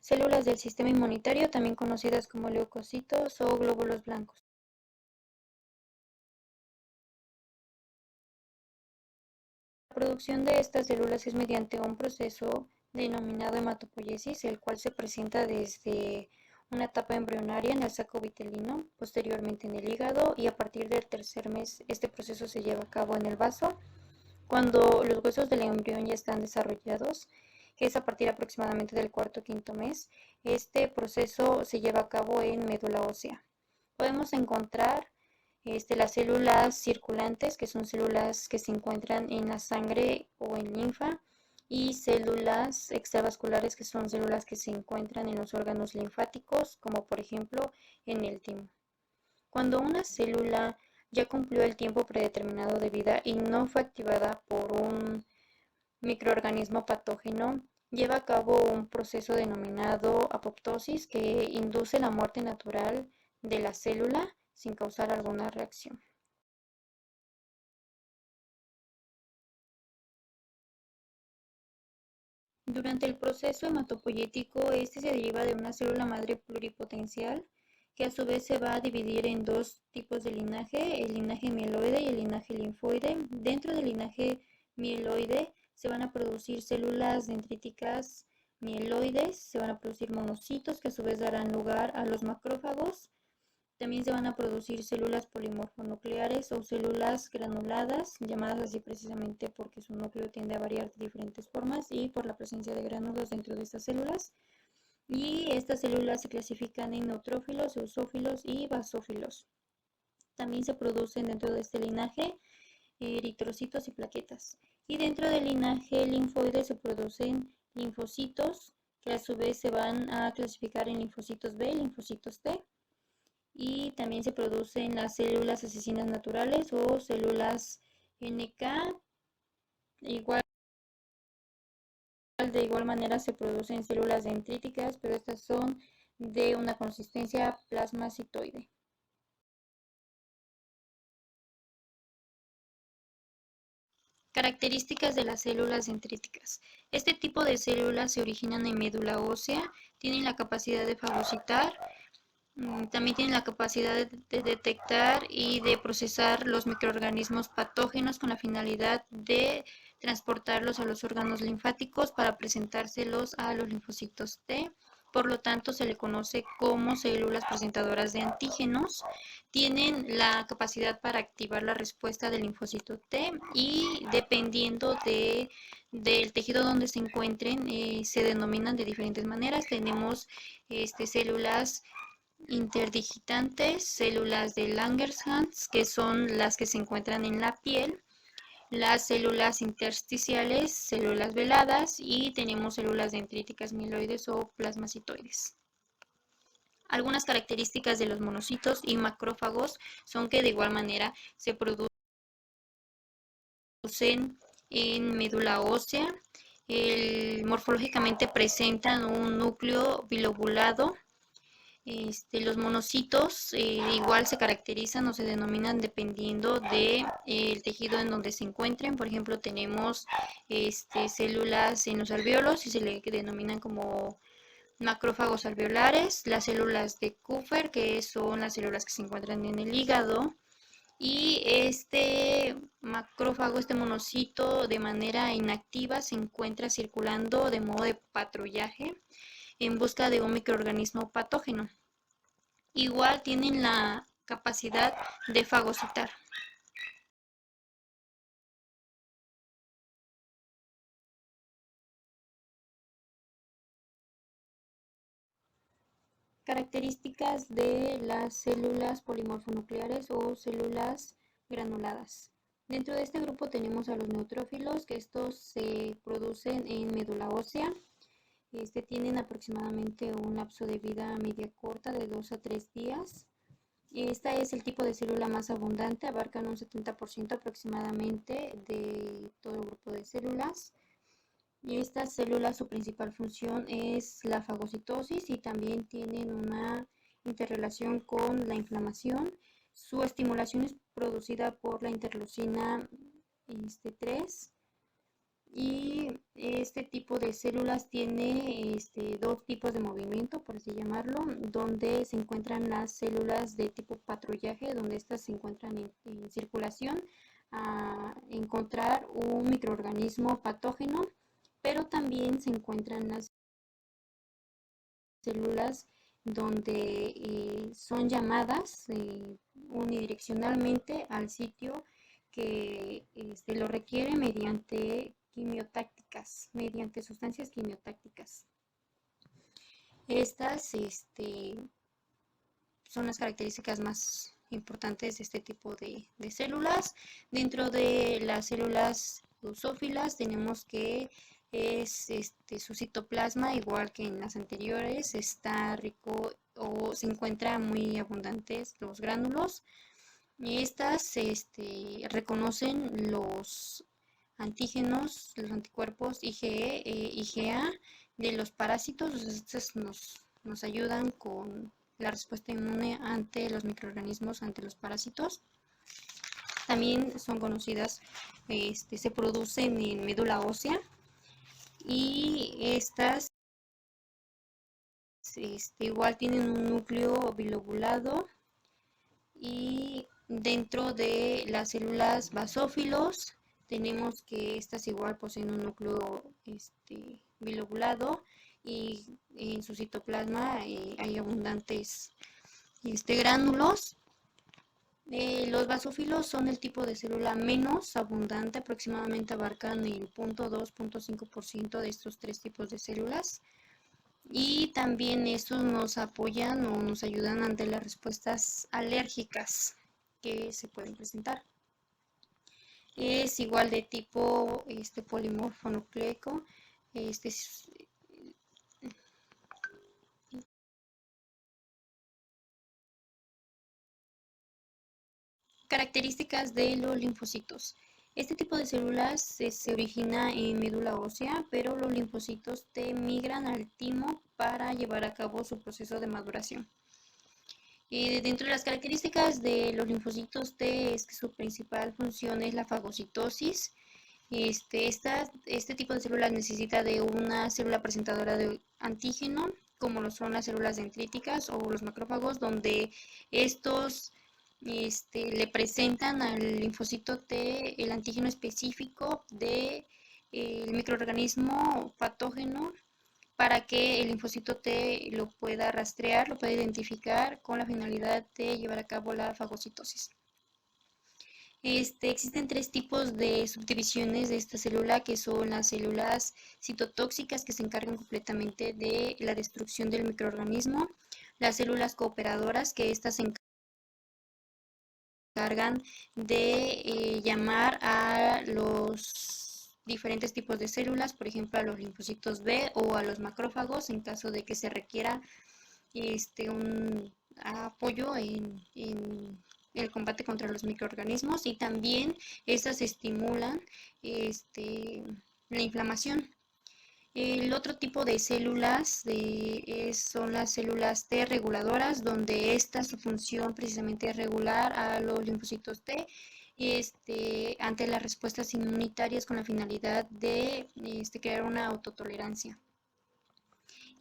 Células del sistema inmunitario, también conocidas como leucocitos o glóbulos blancos. La producción de estas células es mediante un proceso denominado hematopoiesis, el cual se presenta desde una etapa embrionaria en el saco vitelino, posteriormente en el hígado, y a partir del tercer mes este proceso se lleva a cabo en el vaso. Cuando los huesos del embrión ya están desarrollados, que es a partir aproximadamente del cuarto o quinto mes, este proceso se lleva a cabo en médula ósea. Podemos encontrar las células circulantes, que son células que se encuentran en la sangre o en linfa, y células extravasculares, que son células que se encuentran en los órganos linfáticos, como por ejemplo en el timo. Cuando una célula ya cumplió el tiempo predeterminado de vida y no fue activada por un microorganismo patógeno, lleva a cabo un proceso denominado apoptosis, que induce la muerte natural de la célula sin causar alguna reacción. Durante el proceso hematopoyético, este se deriva de una célula madre pluripotencial, que a su vez se va a dividir en dos tipos de linaje, el linaje mieloide y el linaje linfoide. Dentro del linaje mieloide se van a producir células dendríticas mieloides, se van a producir monocitos que a su vez darán lugar a los macrófagos. También se van a producir células polimorfonucleares o células granuladas, llamadas así precisamente porque su núcleo tiende a variar de diferentes formas y por la presencia de gránulos dentro de estas células. Y estas células se clasifican en neutrófilos, eosófilos y basófilos. También se producen dentro de este linaje eritrocitos y plaquetas. Y dentro del linaje linfoide se producen linfocitos, que a su vez se van a clasificar en linfocitos B y linfocitos T. Y también se producen las células asesinas naturales o células NK. Igual, de igual manera se producen células dendríticas, pero estas son de una consistencia plasmacitoide. Características de las células dendríticas. Este tipo de células se originan en médula ósea, tienen la capacidad de fagocitar, también tienen la capacidad de detectar y de procesar los microorganismos patógenos con la finalidad de transportarlos a los órganos linfáticos para presentárselos a los linfocitos T. Por lo tanto, se le conoce como células presentadoras de antígenos. Tienen la capacidad para activar la respuesta del linfocito T y dependiendo del tejido donde se encuentren, se denominan de diferentes maneras. Tenemos células interdigitantes, células de Langerhans, que son las que se encuentran en la piel, las células intersticiales, células veladas, y tenemos células dendríticas mieloides o plasmacitoides. Algunas características de los monocitos y macrófagos son que de igual manera se producen en médula ósea. Morfológicamente presentan un núcleo bilobulado. Los monocitos igual se caracterizan o se denominan dependiendo del tejido en donde se encuentren. Por ejemplo, tenemos células en los alvéolos y se le denominan como macrófagos alveolares, las células de Kupffer, que son las células que se encuentran en el hígado, y este macrófago, este monocito, de manera inactiva se encuentra circulando de modo de patrullaje en busca de un microorganismo patógeno. Igual tienen la capacidad de fagocitar. Características de las células polimorfonucleares o células granuladas. Dentro de este grupo tenemos a los neutrófilos, que estos se producen en médula ósea. Tienen aproximadamente un lapso de vida media corta de 2 a 3 días. Esta es el tipo de célula más abundante, abarcan un 70% aproximadamente de todo el grupo de células. Y estas células, su principal función es la fagocitosis y también tienen una interrelación con la inflamación. Su estimulación es producida por la interleucina 3, Y este tipo de células tiene dos tipos de movimiento, por así llamarlo, donde se encuentran las células de tipo patrullaje, donde estas se encuentran en circulación a encontrar un microorganismo patógeno, pero también se encuentran las células donde son llamadas unidireccionalmente al sitio que lo requiere mediante quimiotácticas, mediante sustancias quimiotácticas. Estas son las características más importantes de este tipo de células. Dentro de las células drosófilas tenemos que su citoplasma, igual que en las anteriores, está rico o se encuentra muy abundantes los gránulos. Y estas reconocen los antígenos, los anticuerpos IgE, IgA de los parásitos. Estos nos ayudan con la respuesta inmune ante los microorganismos, ante los parásitos. También son conocidas, se producen en médula ósea y estas igual tienen un núcleo bilobulado y dentro de las células basófilos tenemos que estas igual poseen un núcleo bilobulado y en su citoplasma hay abundantes gránulos. Los basófilos son el tipo de célula menos abundante, aproximadamente abarcan el 0.2-0.5% de estos tres tipos de células. Y también estos nos apoyan o nos ayudan ante las respuestas alérgicas que se pueden presentar. Es igual de tipo polimorfo nucleico. Características de los linfocitos. Este tipo de células se origina en médula ósea, pero los linfocitos T migran al timo para llevar a cabo su proceso de maduración. Dentro de las características de los linfocitos T es que su principal función es la fagocitosis. Este tipo de células necesita de una célula presentadora de antígeno, como lo son las células dendríticas o los macrófagos, donde estos le presentan al linfocito T el antígeno específico del microorganismo patógeno para que el linfocito T lo pueda rastrear, lo pueda identificar con la finalidad de llevar a cabo la fagocitosis. Existen tres tipos de subdivisiones de esta célula, que son las células citotóxicas, que se encargan completamente de la destrucción del microorganismo, las células cooperadoras, que estas se encargan de llamar a los diferentes tipos de células, por ejemplo a los linfocitos B o a los macrófagos en caso de que se requiera un apoyo en el combate contra los microorganismos, y también estas estimulan la inflamación. El otro tipo de células son las células T reguladoras, donde su función precisamente es regular a los linfocitos T ante las respuestas inmunitarias con la finalidad de crear una autotolerancia.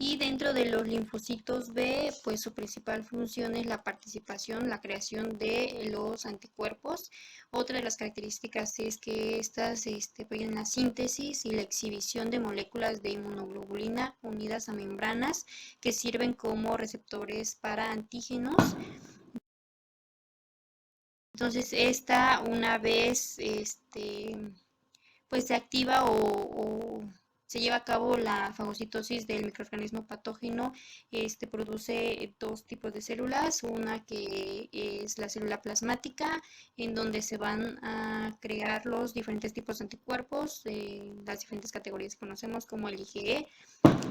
Y dentro de los linfocitos B, pues su principal función es la participación, la creación de los anticuerpos. Otra de las características es que estas apoyan la síntesis y la exhibición de moléculas de inmunoglobulina unidas a membranas que sirven como receptores para antígenos. Entonces, una vez pues se activa o se lleva a cabo la fagocitosis del microorganismo patógeno, produce dos tipos de células, una que es la célula plasmática, en donde se van a crear los diferentes tipos de anticuerpos, las diferentes categorías que conocemos como el IgE,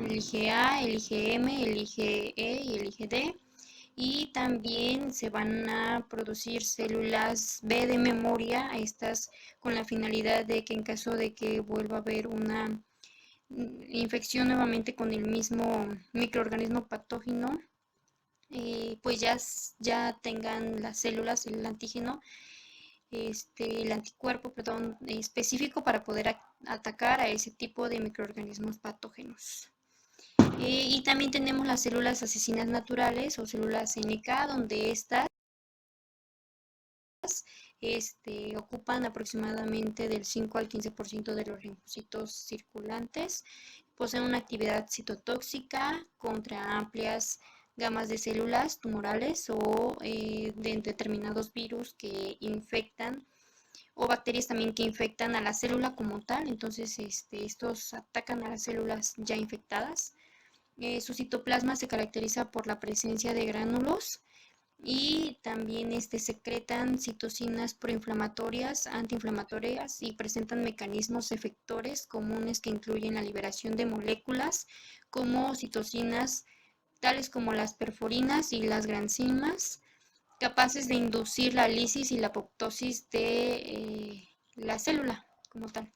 el IgA, el IgM, el IgE y el IgD. Y también se van a producir células B de memoria, estas con la finalidad de que en caso de que vuelva a haber una infección nuevamente con el mismo microorganismo patógeno, pues ya tengan las células, el antígeno el anticuerpo, perdón, específico para poder atacar a ese tipo de microorganismos patógenos. Y también tenemos las células asesinas naturales o células NK, donde estas ocupan aproximadamente del 5 al 15% de los linfocitos circulantes. Poseen una actividad citotóxica contra amplias gamas de células tumorales o de determinados virus que infectan o bacterias también que infectan a la célula como tal. Entonces estos atacan a las células ya infectadas. Su citoplasma se caracteriza por la presencia de gránulos y también secretan citocinas proinflamatorias, antiinflamatorias y presentan mecanismos efectores comunes que incluyen la liberación de moléculas como citocinas tales como las perforinas y las granzimas, capaces de inducir la lisis y la apoptosis de la célula como tal.